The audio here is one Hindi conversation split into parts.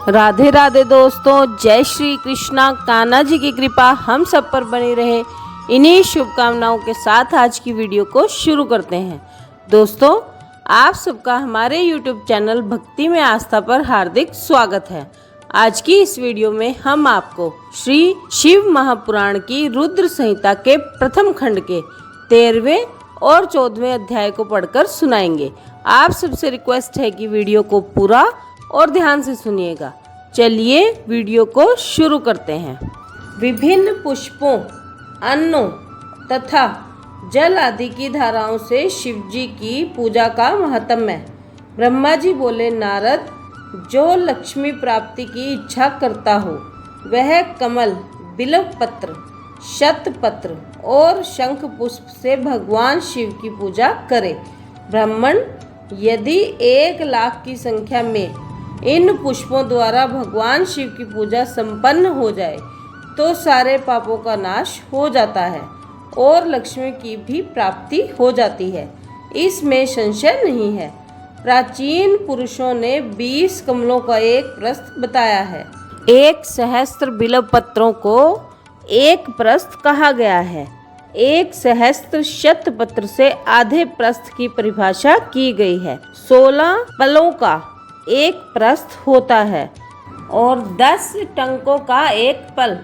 राधे राधे दोस्तों, जय श्री कृष्णा। कान्हा जी की कृपा हम सब पर बनी रहे, इन्हीं शुभकामनाओं के साथ आज की वीडियो को शुरू करते हैं। दोस्तों, आप सबका हमारे YouTube चैनल भक्ति में आस्था पर हार्दिक स्वागत है। आज की इस वीडियो में हम आपको श्री शिव महापुराण की रुद्र संहिता के प्रथम खंड के 13वें और 14वें अध्याय को पढ़कर सुनाएंगे। आप सबसे रिक्वेस्ट है कि वीडियो को पूरा और ध्यान से सुनिएगा। चलिए वीडियो को शुरू करते हैं। विभिन्न पुष्पों, अन्नों तथा जल आदि की धाराओं से शिव जी की पूजा का महात्म्य। ब्रह्मा जी बोले, नारद, जो लक्ष्मी प्राप्ति की इच्छा करता हो वह कमल, बिल्व पत्र, शतपत्र और शंख पुष्प से भगवान शिव की पूजा करे। ब्राह्मण, यदि 1,00,000 की संख्या में इन पुष्पों द्वारा भगवान शिव की पूजा संपन्न हो जाए तो सारे पापों का नाश हो जाता है और लक्ष्मी की भी प्राप्ति हो जाती है, इसमें संशय नहीं है। प्राचीन पुरुषों ने 20 कमलों का एक प्रस्थ बताया है। 1,000 बिल्व पत्रों को एक प्रस्थ कहा गया है। 1,000 शतपत्र से आधे प्रस्थ की परिभाषा की गई है। 16 पलों का एक प्रस्थ होता है और 10 टंकों का एक पल।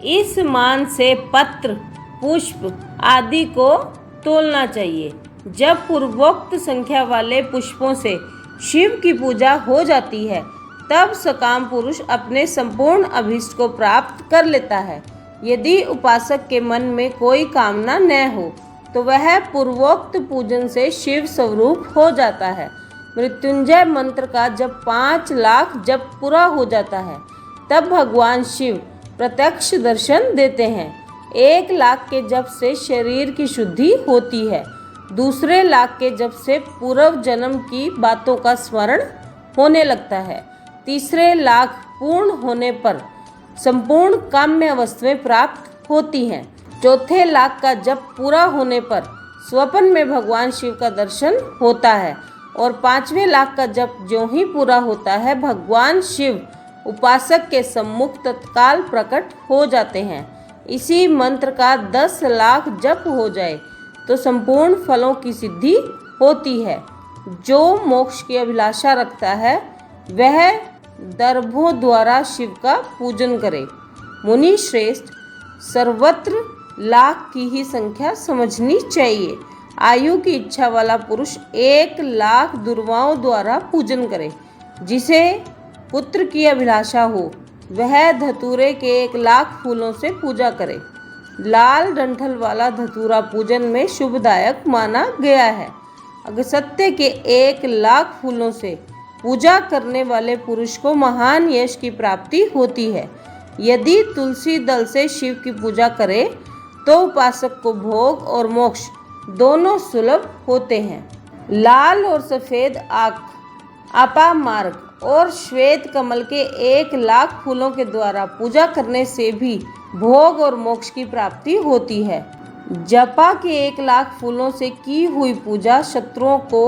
इस मान से पत्र, पुष्प आदि को तोलना चाहिए। जब पूर्वोक्त संख्या वाले पुष्पों से शिव की पूजा हो जाती है तब सकाम पुरुष अपने संपूर्ण अभीष्ट को प्राप्त कर लेता है। यदि उपासक के मन में कोई कामना न हो तो वह पूर्वोक्त पूजन से शिव स्वरूप हो जाता है। मृत्युंजय मंत्र का जब 5,00,000 जप पूरा हो जाता है तब भगवान शिव प्रत्यक्ष दर्शन देते हैं। 1,00,000 के जप से शरीर की शुद्धि होती है। दूसरे लाख के जप से पूर्व जन्म की बातों का स्मरण होने लगता है। तीसरे लाख पूर्ण होने पर संपूर्ण काम्य वस्तुएं प्राप्त होती हैं। चौथे लाख का जप पूरा होने पर स्वप्न में भगवान शिव का दर्शन होता है और 5वें लाख का जप ज्यों ही पूरा होता है भगवान शिव उपासक के सम्मुख तत्काल प्रकट हो जाते हैं। इसी मंत्र का 10,00,000 जप हो जाए तो संपूर्ण फलों की सिद्धि होती है। जो मोक्ष की अभिलाषा रखता है वह दर्भों द्वारा शिव का पूजन करे। मुनि श्रेष्ठ, सर्वत्र लाख की ही संख्या समझनी चाहिए। आयु की इच्छा वाला पुरुष 1,00,000 दुर्वाओं द्वारा पूजन करे। जिसे पुत्र की अभिलाषा हो वह धतूरे के 1,00,000 फूलों से पूजा करे। लाल डंठल वाला धतूरा पूजन में शुभदायक माना गया है। अगस्त्य के 1,00,000 फूलों से पूजा करने वाले पुरुष को महान यश की प्राप्ति होती है। यदि तुलसी दल से शिव की पूजा करे तो उपासक को भोग और मोक्ष दोनों सुलभ होते हैं। लाल और सफ़ेद आँख, आपा मार्ग और श्वेत कमल के 1,00,000 फूलों के द्वारा पूजा करने से भी भोग और मोक्ष की प्राप्ति होती है। जपा के 1,00,000 फूलों से की हुई पूजा शत्रुओं को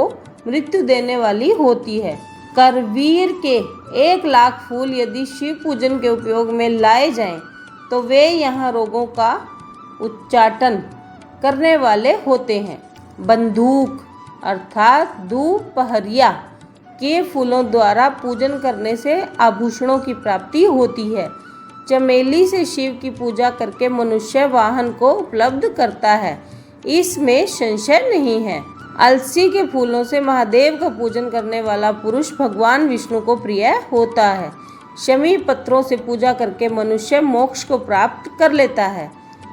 मृत्यु देने वाली होती है। करवीर के 1,00,000 फूल यदि शिव पूजन के उपयोग में लाए जाएं तो वे यहाँ रोगों का उच्चाटन करने वाले होते हैं। बंदूक अर्थात दोपहरिया के फूलों द्वारा पूजन करने से आभूषणों की प्राप्ति होती है। चमेली से शिव की पूजा करके मनुष्य वाहन को उपलब्ध करता है, इसमें संशय नहीं है। अलसी के फूलों से महादेव का पूजन करने वाला पुरुष भगवान विष्णु को प्रिय होता है। शमी पत्रों से पूजा करके मनुष्य मोक्ष को प्राप्त कर लेता है।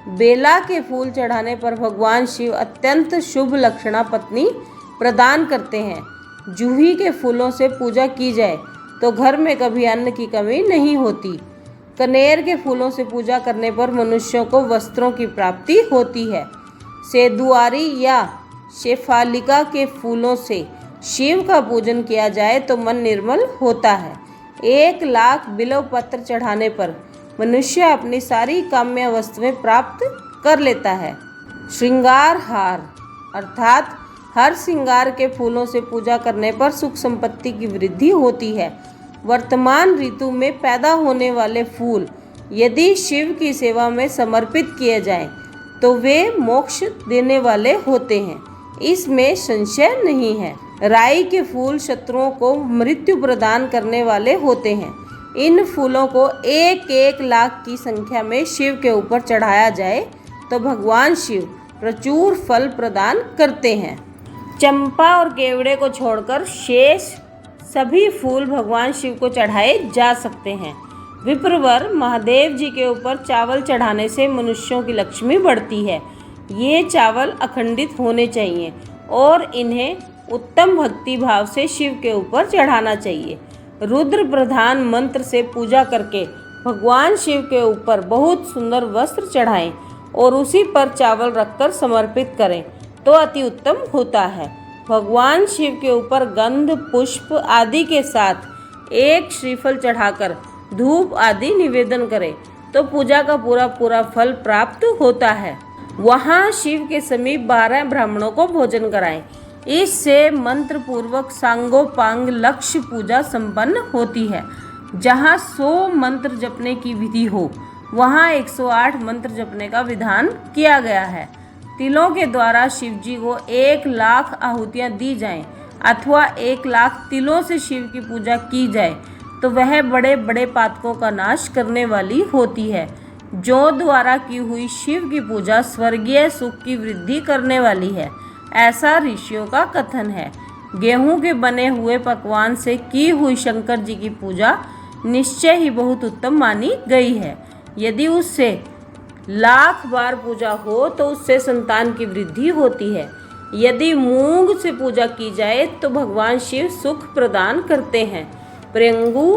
बेला के फूल चढ़ाने पर भगवान शिव अत्यंत शुभ लक्षणा पत्नी प्रदान करते हैं। जूही के फूलों से पूजा की जाए तो घर में कभी अन्न की कमी नहीं होती। कनेर के फूलों से पूजा करने पर मनुष्यों को वस्त्रों की प्राप्ति होती है। सेदुआरी या शेफालिका के फूलों से शिव का पूजन किया जाए तो मन निर्मल होता है। 1,00,000 बिल्व पत्र चढ़ाने पर मनुष्य अपनी सारी काम्य वस्तुएं प्राप्त कर लेता है। श्रृंगार हार अर्थात हर श्रृंगार के फूलों से पूजा करने पर सुख संपत्ति की वृद्धि होती है। वर्तमान ऋतु में पैदा होने वाले फूल यदि शिव की सेवा में समर्पित किए जाएं, तो वे मोक्ष देने वाले होते हैं, इसमें संशय नहीं है। राई के फूल शत्रुओं को मृत्यु प्रदान करने वाले होते हैं। इन फूलों को 1-1 लाख की संख्या में शिव के ऊपर चढ़ाया जाए तो भगवान शिव प्रचुर फल प्रदान करते हैं। चंपा और केवड़े को छोड़कर शेष सभी फूल भगवान शिव को चढ़ाए जा सकते हैं। विप्रवर महादेव जी के ऊपर चावल चढ़ाने से मनुष्यों की लक्ष्मी बढ़ती है। ये चावल अखंडित होने चाहिए और इन्हें उत्तम भक्ति भाव से शिव के ऊपर चढ़ाना चाहिए। रुद्र प्रधान मंत्र से पूजा करके भगवान शिव के ऊपर बहुत सुंदर वस्त्र चढ़ाएं और उसी पर चावल रखकर समर्पित करें तो अति उत्तम होता है। भगवान शिव के ऊपर गंध पुष्प आदि के साथ एक श्रीफल चढ़ाकर धूप आदि निवेदन करें तो पूजा का पूरा फल प्राप्त होता है। वहाँ शिव के समीप 12 ब्राह्मणों को भोजन कराएं। इससे मंत्र पूर्वक सांगोपांग लक्ष्य पूजा संपन्न होती है। जहाँ 100 मंत्र जपने की विधि हो, वहाँ 108 मंत्र जपने का विधान किया गया है। तिलों के द्वारा शिव जी को 1 लाख आहुतियाँ दी जाएं अथवा 1 लाख तिलों से शिव की पूजा की जाए तो वह बड़े बड़े पातकों का नाश करने वाली होती है। जौ द्वारा की हुई शिव की पूजा स्वर्गीय सुख की वृद्धि करने वाली है, ऐसा ऋषियों का कथन है। गेहूं के बने हुए पकवान से की हुई शंकर जी की पूजा निश्चय ही बहुत उत्तम मानी गई है। यदि उससे 1,00,000 बार पूजा हो तो उससे संतान की वृद्धि होती है। यदि मूंग से पूजा की जाए तो भगवान शिव सुख प्रदान करते हैं। प्रेंगु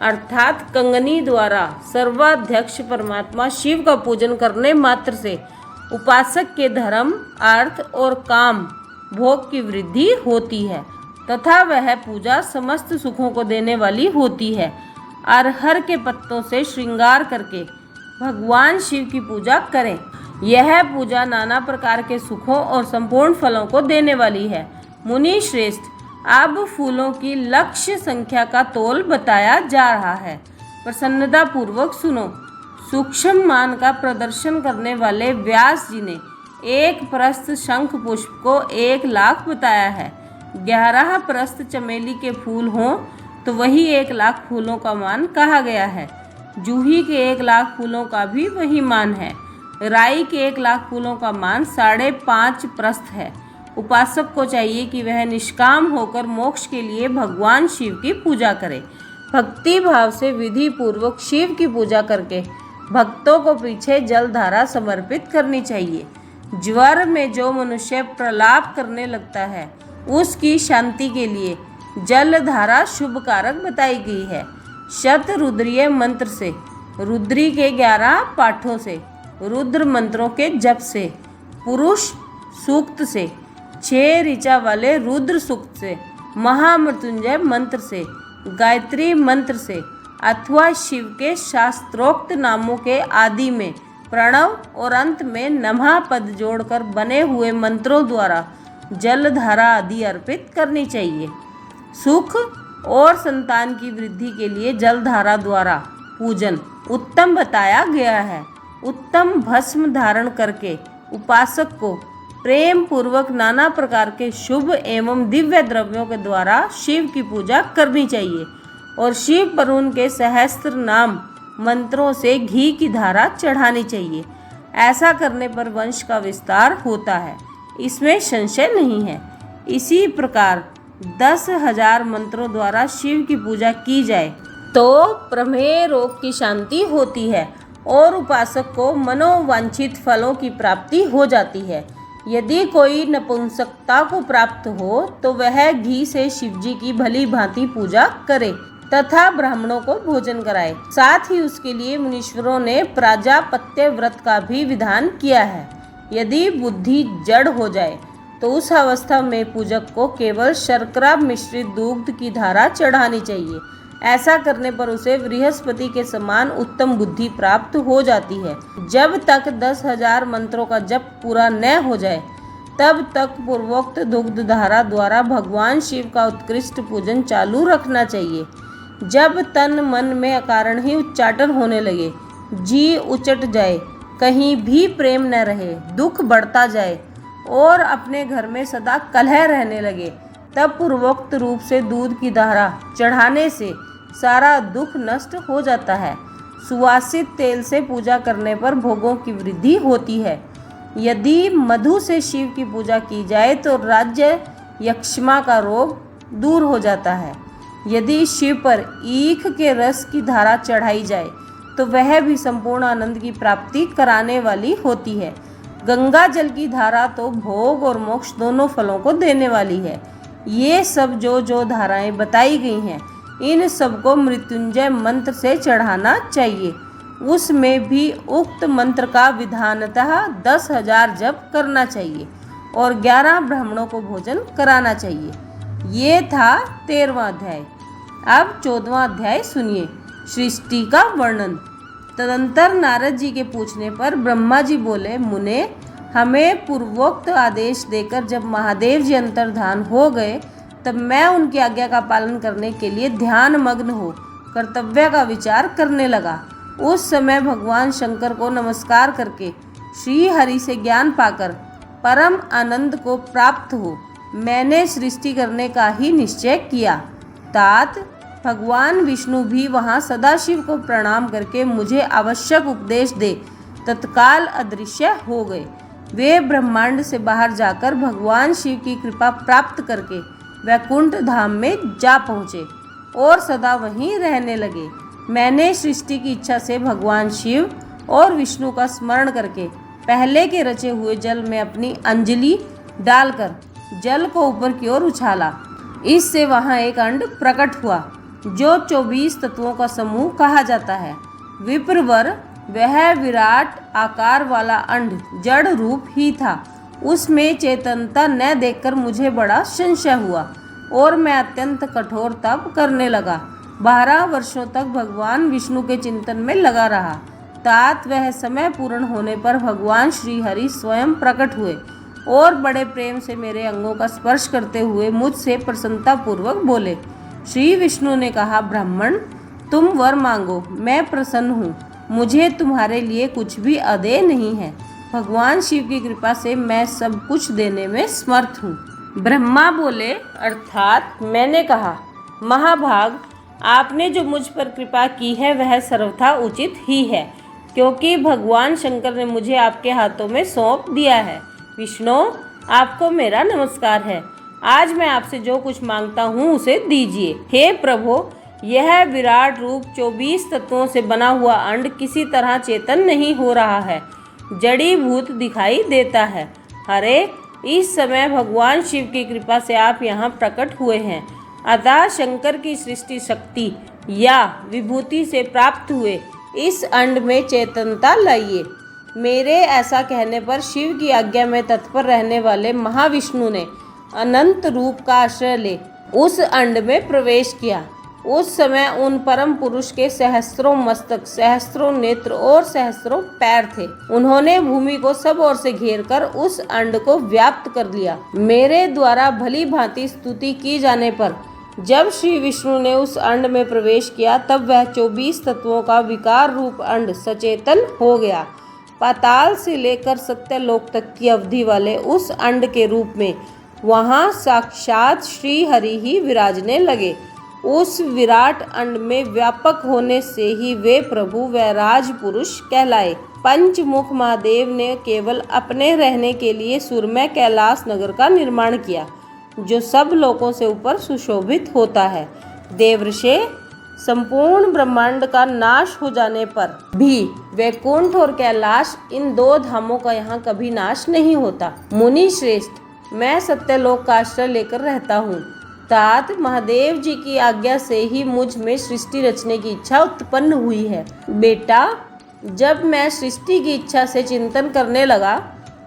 अर्थात कंगनी द्वारा सर्वाध्यक्ष परमात्मा शिव का पूजन करने मात्र से उपासक के धर्म, अर्थ और काम भोग की वृद्धि होती है तथा वह पूजा समस्त सुखों को देने वाली होती है। अरहर के पत्तों से श्रृंगार करके भगवान शिव की पूजा करें। यह पूजा नाना प्रकार के सुखों और संपूर्ण फलों को देने वाली है। मुनि श्रेष्ठ, अब फूलों की लक्ष्य संख्या का तोल बताया जा रहा है। प्रसन्नता पूर्वक सुनो। सूक्ष्म मान का प्रदर्शन करने वाले व्यास जी ने एक प्रस्थ शंख पुष्प को 1 लाख बताया है। 11 प्रस्थ चमेली के फूल हों तो वही 1 लाख फूलों का मान कहा गया है। जूही के 1 लाख फूलों का भी वही मान है। राई के 1 लाख फूलों का मान 5.5 प्रस्थ है। उपासक को चाहिए कि वह निष्काम होकर मोक्ष के लिए भगवान शिव की पूजा करे। भक्ति भाव से विधि पूर्वक शिव की पूजा करके भक्तों को पीछे जलधारा समर्पित करनी चाहिए। ज्वर में जो मनुष्य प्रलाप करने लगता है उसकी शांति के लिए जलधारा शुभ कारक बताई गई है। शतरुद्रीय मंत्र से, रुद्री के 11 पाठों से, रुद्र मंत्रों के जप से, पुरुष सूक्त से, 6 ऋचा वाले रुद्र सूक्त से, महामृत्युंजय मंत्र से, गायत्री मंत्र से अथवा शिव के शास्त्रोक्त नामों के आदि में प्रणव और अंत में नमः पद जोड़कर बने हुए मंत्रों द्वारा जलधारा आदि अर्पित करनी चाहिए। सुख और संतान की वृद्धि के लिए जलधारा द्वारा पूजन उत्तम बताया गया है। उत्तम भस्म धारण करके उपासक को प्रेम पूर्वक नाना प्रकार के शुभ एवं दिव्य द्रव्यों के द्वारा शिव की पूजा करनी चाहिए और शिव पर उनके सहस्त्र नाम मंत्रों से घी की धारा चढ़ानी चाहिए। ऐसा करने पर वंश का विस्तार होता है, इसमें संशय नहीं है। इसी प्रकार 10,000 मंत्रों द्वारा शिव की पूजा की जाए तो प्रमेह रोग की शांति होती है और उपासक को मनोवांछित फलों की प्राप्ति हो जाती है। यदि कोई नपुंसकता को प्राप्त हो तो वह घी से शिवजी की भली भांति पूजा करे तथा ब्राह्मणों को भोजन कराए। साथ ही उसके लिए मुनीश्वरों ने प्राजापत्य व्रत का भी विधान किया है। यदि बुद्धि जड़ हो जाए तो उस अवस्था में पूजक को केवल शर्करा मिश्रित दूध की धारा चढ़ानी चाहिए। ऐसा करने पर उसे बृहस्पति के समान उत्तम बुद्धि प्राप्त हो जाती है। जब तक 10,000 मंत्रों का जप पूरा न हो जाए तब तक पूर्वोक्त दुग्ध धारा द्वारा भगवान शिव का उत्कृष्ट पूजन चालू रखना चाहिए। जब तन मन में अकारण ही उच्चाटन होने लगे, जी उचट जाए, कहीं भी प्रेम न रहे, दुख बढ़ता जाए और अपने घर में सदा कलह रहने लगे, तब पूर्वोक्त रूप से दूध की धारा चढ़ाने से सारा दुख नष्ट हो जाता है। सुवासित तेल से पूजा करने पर भोगों की वृद्धि होती है। यदि मधु से शिव की पूजा की जाए तो राज्य यक्ष्मा का रोग दूर हो जाता है। यदि शिव पर ईख के रस की धारा चढ़ाई जाए तो वह भी संपूर्ण आनंद की प्राप्ति कराने वाली होती है। गंगा जल की धारा तो भोग और मोक्ष दोनों फलों को देने वाली है। ये सब जो धाराएं बताई गई हैं, इन सबको मृत्युंजय मंत्र से चढ़ाना चाहिए। उसमें भी उक्त मंत्र का विधानतः 10,000 जप करना चाहिए और 11 ब्राह्मणों को भोजन कराना चाहिए। ये था 13वां अध्याय। अब 14वां अध्याय सुनिए, सृष्टि का वर्णन। तदंतर नारद जी के पूछने पर ब्रह्मा जी बोले, मुने, हमें पूर्वोक्त आदेश देकर जब महादेव जी अंतर्धान हो गए तब मैं उनकी आज्ञा का पालन करने के लिए ध्यान मग्न हो कर्तव्य का विचार करने लगा। उस समय भगवान शंकर को नमस्कार करके श्री हरि से ज्ञान पाकर परम आनंद को प्राप्त हो मैंने सृष्टि करने का ही निश्चय किया। तात भगवान विष्णु भी वहाँ सदाशिव को प्रणाम करके मुझे आवश्यक उपदेश दे तत्काल अदृश्य हो गए। वे ब्रह्मांड से बाहर जाकर भगवान शिव की कृपा प्राप्त करके वैकुंठ धाम में जा पहुँचे और सदा वहीं रहने लगे। मैंने सृष्टि की इच्छा से भगवान शिव और विष्णु का स्मरण करके पहले के रचे हुए जल में अपनी अंजलि डालकर जल को ऊपर की ओर उछाला। इससे वहाँ एक अंड प्रकट हुआ जो 24 तत्वों का समूह कहा जाता है। विप्रवर वह विराट आकार वाला अंड जड़ रूप ही था। उसमें चेतनता न देखकर मुझे बड़ा संशय हुआ और मैं अत्यंत कठोर तप करने लगा। 12 वर्षों तक भगवान विष्णु के चिंतन में लगा रहा। तात वह समय पूर्ण होने पर भगवान श्री हरि स्वयं प्रकट हुए और बड़े प्रेम से मेरे अंगों का स्पर्श करते हुए मुझसे प्रसन्नता पूर्वक बोले। श्री विष्णु ने कहा, ब्राह्मण, तुम वर मांगो, मैं प्रसन्न हूँ। मुझे तुम्हारे लिए कुछ भी अदेय नहीं है। भगवान शिव की कृपा से मैं सब कुछ देने में समर्थ हूँ। ब्रह्मा बोले, अर्थात मैंने कहा, महाभाग, आपने जो मुझ पर कृपा की है वह सर्वथा उचित ही है, क्योंकि भगवान शंकर ने मुझे आपके हाथों में सौंप दिया है। विष्णु, आपको मेरा नमस्कार है। आज मैं आपसे जो कुछ मांगता हूँ उसे दीजिए। हे प्रभु, यह विराट रूप 24 तत्वों से बना हुआ अंड किसी तरह चेतन नहीं हो रहा है, जड़ी भूत दिखाई देता है। हरे, इस समय भगवान शिव की कृपा से आप यहाँ प्रकट हुए हैं, अतः शंकर की सृष्टि शक्ति या विभूति से प्राप्त हुए इस अंड में चेतनता लाइए। मेरे ऐसा कहने पर शिव की आज्ञा में तत्पर रहने वाले महाविष्णु ने अनंत रूप का आश्रय ले उस अंड में प्रवेश किया। उस समय उन परम पुरुष के सहस्त्रों मस्तक, सहस्त्रों नेत्र और सहस्त्रों पैर थे। उन्होंने भूमि को सब ओर से घेर कर उस अंड को व्याप्त कर लिया। मेरे द्वारा भली भांति स्तुति की जाने पर जब श्री विष्णु ने उस अंड में प्रवेश किया तब वह 24 तत्वों का विकार रूप अंड सचेतन हो गया। पाताल से लेकर सत्यलोक तक की अवधि वाले उस अंड के रूप में वहाँ साक्षात श्री हरि ही विराजने लगे। उस विराट अंड में व्यापक होने से ही वे प्रभु व राज पुरुष कहलाए। पंचमुख महादेव ने केवल अपने रहने के लिए सुरमय कैलाश नगर का निर्माण किया, जो सब लोकों से ऊपर सुशोभित होता है। देवऋषि, संपूर्ण ब्रह्मांड का नाश हो जाने पर भी वैकुंठ और कैलाश, इन 2 धामों का यहाँ कभी नाश नहीं होता। मुनि श्रेष्ठ, मैं सत्यलोक का आश्रय लेकर रहता हूँ। तात, महादेव जी की आज्ञा से ही मुझ में सृष्टि रचने की इच्छा उत्पन्न हुई है। बेटा, जब मैं सृष्टि की इच्छा से चिंतन करने लगा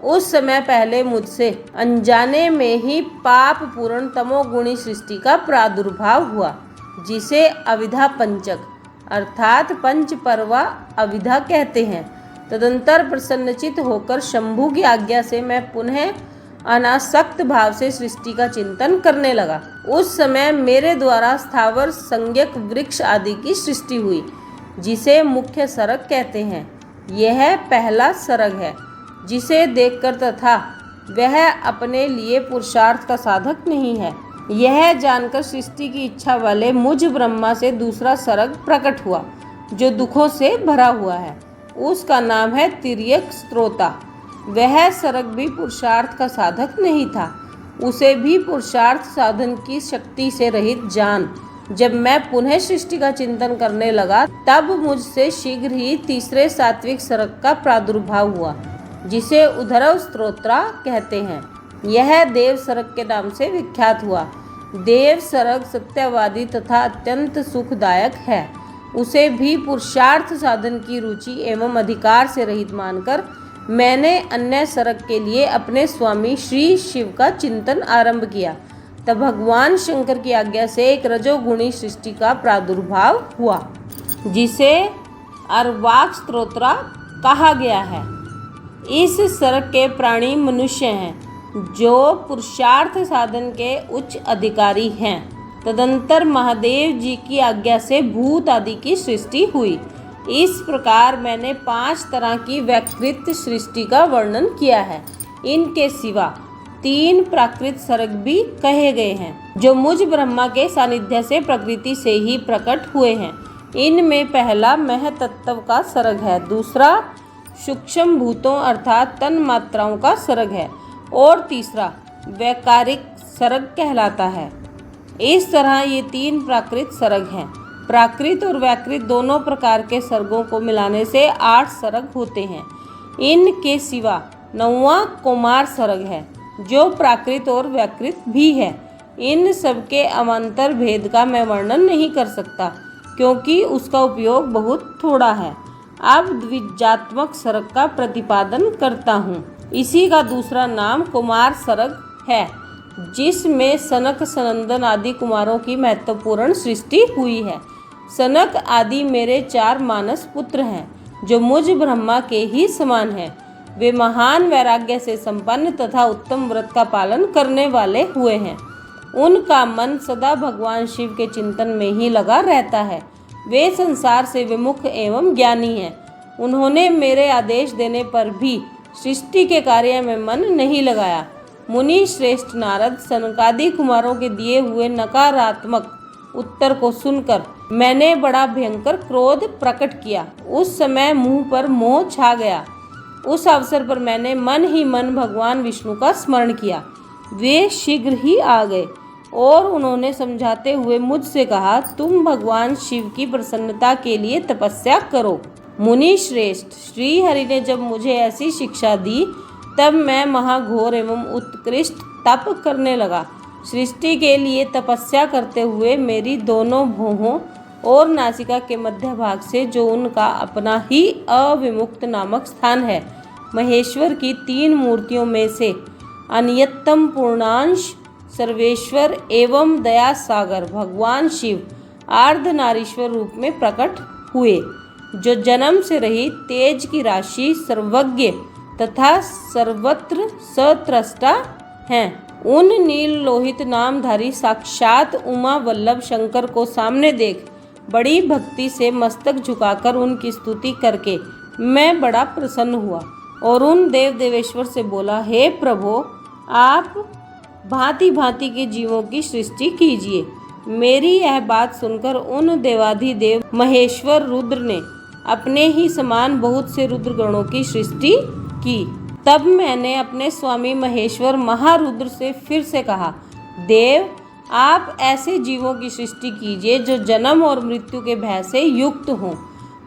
उस समय पहले मुझसे अनजाने में ही पाप पूर्ण तमोगुणी सृष्टि का प्रादुर्भाव हुआ, जिसे अविधा पंचक अर्थात पंच पर्वा अविधा कहते हैं। तदंतर प्रसन्नचित होकर शंभु की आज्ञा से मैं पुनः अनासक्त भाव से सृष्टि का चिंतन करने लगा। उस समय मेरे द्वारा स्थावर संज्ञक वृक्ष आदि की सृष्टि हुई, जिसे मुख्य सरग कहते हैं। यह पहला सरग है, जिसे देखकर तथा वह अपने लिए पुरुषार्थ का साधक नहीं है, यह जानकर सृष्टि की इच्छा वाले मुझ ब्रह्मा से दूसरा सरग प्रकट हुआ, जो दुखों से भरा हुआ है। उसका नाम है तिर्यक स्त्रोता। वह सरग भी पुरुषार्थ का साधक नहीं था। उसे भी पुरुषार्थ साधन की शक्ति से रहित जान जब मैं पुनः सृष्टि का चिंतन करने लगा, तब मुझसे शीघ्र ही तीसरे सात्विक सरग का प्रादुर्भाव हुआ, जिसे उद्धरव स्त्रोत्रा कहते हैं। यह देव सरग के नाम से विख्यात हुआ। देव सरग सत्यवादी तथा अत्यंत सुखदायक है। उसे भी पुरुषार्थ साधन की रुचि एवं अधिकार से रहित मानकर मैंने अन्य सरग के लिए अपने स्वामी श्री शिव का चिंतन आरंभ किया। तब भगवान शंकर की आज्ञा से एक रजोगुणी सृष्टि का प्रादुर्भाव हुआ, जिसे अर्वाक स्त्रोत्रा कहा गया है। इस सरग के प्राणी मनुष्य हैं, जो पुरुषार्थ साधन के उच्च अधिकारी हैं। तदंतर महादेव जी की आज्ञा से भूत आदि की सृष्टि हुई। इस प्रकार मैंने 5 तरह की वैकृत सृष्टि का वर्णन किया है। इनके सिवा 3 प्राकृत सरग भी कहे गए हैं, जो मुझ ब्रह्मा के सानिध्य से प्रकृति से ही प्रकट हुए हैं। इनमें पहला महतत्व का सरग है, दूसरा सूक्ष्म भूतों अर्थात तन मात्राओं का सरग है, और तीसरा वैकारिक सरग कहलाता है। इस तरह ये 3 प्राकृत सरग हैं। प्राकृत और वैकृत दोनों प्रकार के सर्गों को मिलाने से 8 सरग होते हैं। इनके सिवा 9वां कुमार सरग है, जो प्राकृत और वैकृत भी है। इन सबके अवान्तर भेद का मैं वर्णन नहीं कर सकता, क्योंकि उसका उपयोग बहुत थोड़ा है। अब द्विजात्मक सरग का प्रतिपादन करता हूँ। इसी का दूसरा नाम कुमार सरग है, जिसमें सनक सनंदन आदि कुमारों की महत्वपूर्ण सृष्टि हुई है। सनक आदि मेरे 4 मानस पुत्र हैं, जो मुझ ब्रह्मा के ही समान हैं। वे महान वैराग्य से संपन्न तथा उत्तम व्रत का पालन करने वाले हुए हैं। उनका मन सदा भगवान शिव के चिंतन में ही लगा रहता है। वे संसार से विमुख एवं ज्ञानी हैं। उन्होंने मेरे आदेश देने पर भी सृष्टि के कार्य में मन नहीं लगाया। मुनि श्रेष्ठ नारद सनकादि कुमारों के दिए हुए नकारात्मक उत्तर को सुनकर मैंने बड़ा भयंकर क्रोध प्रकट किया। उस समय मुंह पर मोह छा गया। उस अवसर पर मैंने मन ही मन भगवान विष्णु का स्मरण किया। वे शीघ्र ही आ गए और उन्होंने समझाते हुए मुझसे कहा, तुम भगवान शिव की प्रसन्नता के लिए तपस्या करो। मुनि श्रेष्ठ, श्री हरि ने जब मुझे ऐसी शिक्षा दी, तब मैं महाघोर एवं उत्कृष्ट तप करने लगा। सृष्टि के लिए तपस्या करते हुए मेरी दोनों भौहों और नासिका के मध्य भाग से, जो उनका अपना ही अविमुक्त नामक स्थान है, महेश्वर की 3 मूर्तियों में से अनियतम पूर्णांश सर्वेश्वर एवं दया सागर भगवान शिव अर्धनारीश्वर रूप में प्रकट हुए, जो जन्म से रहित तेज की राशि सर्वज्ञ तथा सर्वत्र सत्रष्टा हैं। उन नील लोहित नामधारी साक्षात उमा वल्लभ शंकर को सामने देख बड़ी भक्ति से मस्तक झुकाकर उनकी स्तुति करके मैं बड़ा प्रसन्न हुआ और उन देव देवेश्वर से बोला, हे प्रभो, आप भांति भांति के जीवों की सृष्टि कीजिए। मेरी यह बात सुनकर उन देवाधिदेव महेश्वर रुद्र ने अपने ही समान बहुत से रुद्रगणों की सृष्टि की। तब मैंने अपने स्वामी महेश्वर महारुद्र से फिर से कहा, देव, आप ऐसे जीवों की सृष्टि कीजिए जो जन्म और मृत्यु के भय से युक्त हों।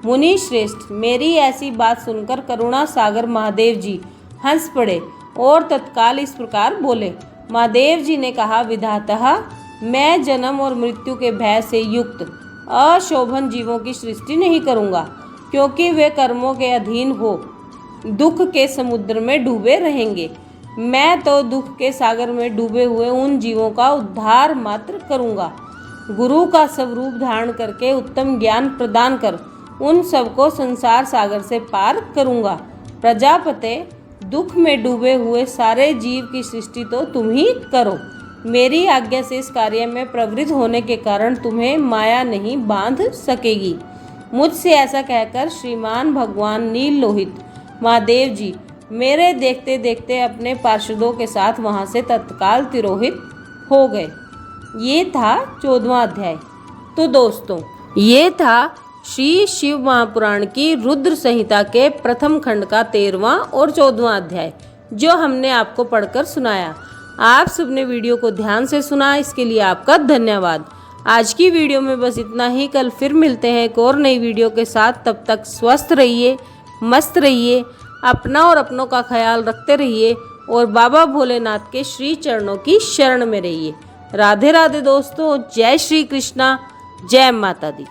मुनि श्रेष्ठ, मेरी ऐसी बात सुनकर करुणा सागर महादेव जी हंस पड़े और तत्काल इस प्रकार बोले। महादेव जी ने कहा, विधातः, मैं जन्म और मृत्यु के भय से युक्त अशोभन जीवों की सृष्टि नहीं करूँगा, क्योंकि वे कर्मों के अधीन हो दुख के समुद्र में डूबे रहेंगे। मैं तो दुख के सागर में डूबे हुए उन जीवों का उद्धार मात्र करूँगा। गुरु का स्वरूप धारण करके उत्तम ज्ञान प्रदान कर उन सबको संसार सागर से पार करूँगा। प्रजापते, दुख में डूबे हुए सारे जीव की सृष्टि तो तुम ही करो। मेरी आज्ञा से इस कार्य में प्रवृत्त होने के कारण तुम्हें माया नहीं बांध सकेगी। मुझसे ऐसा कहकर श्रीमान भगवान नील लोहित महादेव जी मेरे देखते देखते अपने पार्षदों के साथ वहां से तत्काल तिरोहित हो गए। ये था 14वां अध्याय। तो दोस्तों, ये था श्री शिव महापुराण की रुद्र संहिता के प्रथम खंड का 13वां और 14वां अध्याय, जो हमने आपको पढ़कर सुनाया। आप सबने वीडियो को ध्यान से सुना, इसके लिए आपका धन्यवाद। आज की वीडियो में बस इतना ही। कल फिर मिलते हैं एक और नई वीडियो के साथ। तब तक स्वस्थ रहिए, मस्त रहिए, अपना और अपनों का ख्याल रखते रहिए और बाबा भोलेनाथ के श्री चरणों की शरण में रहिए। राधे राधे दोस्तों, जय श्री कृष्णा, जय माता दी।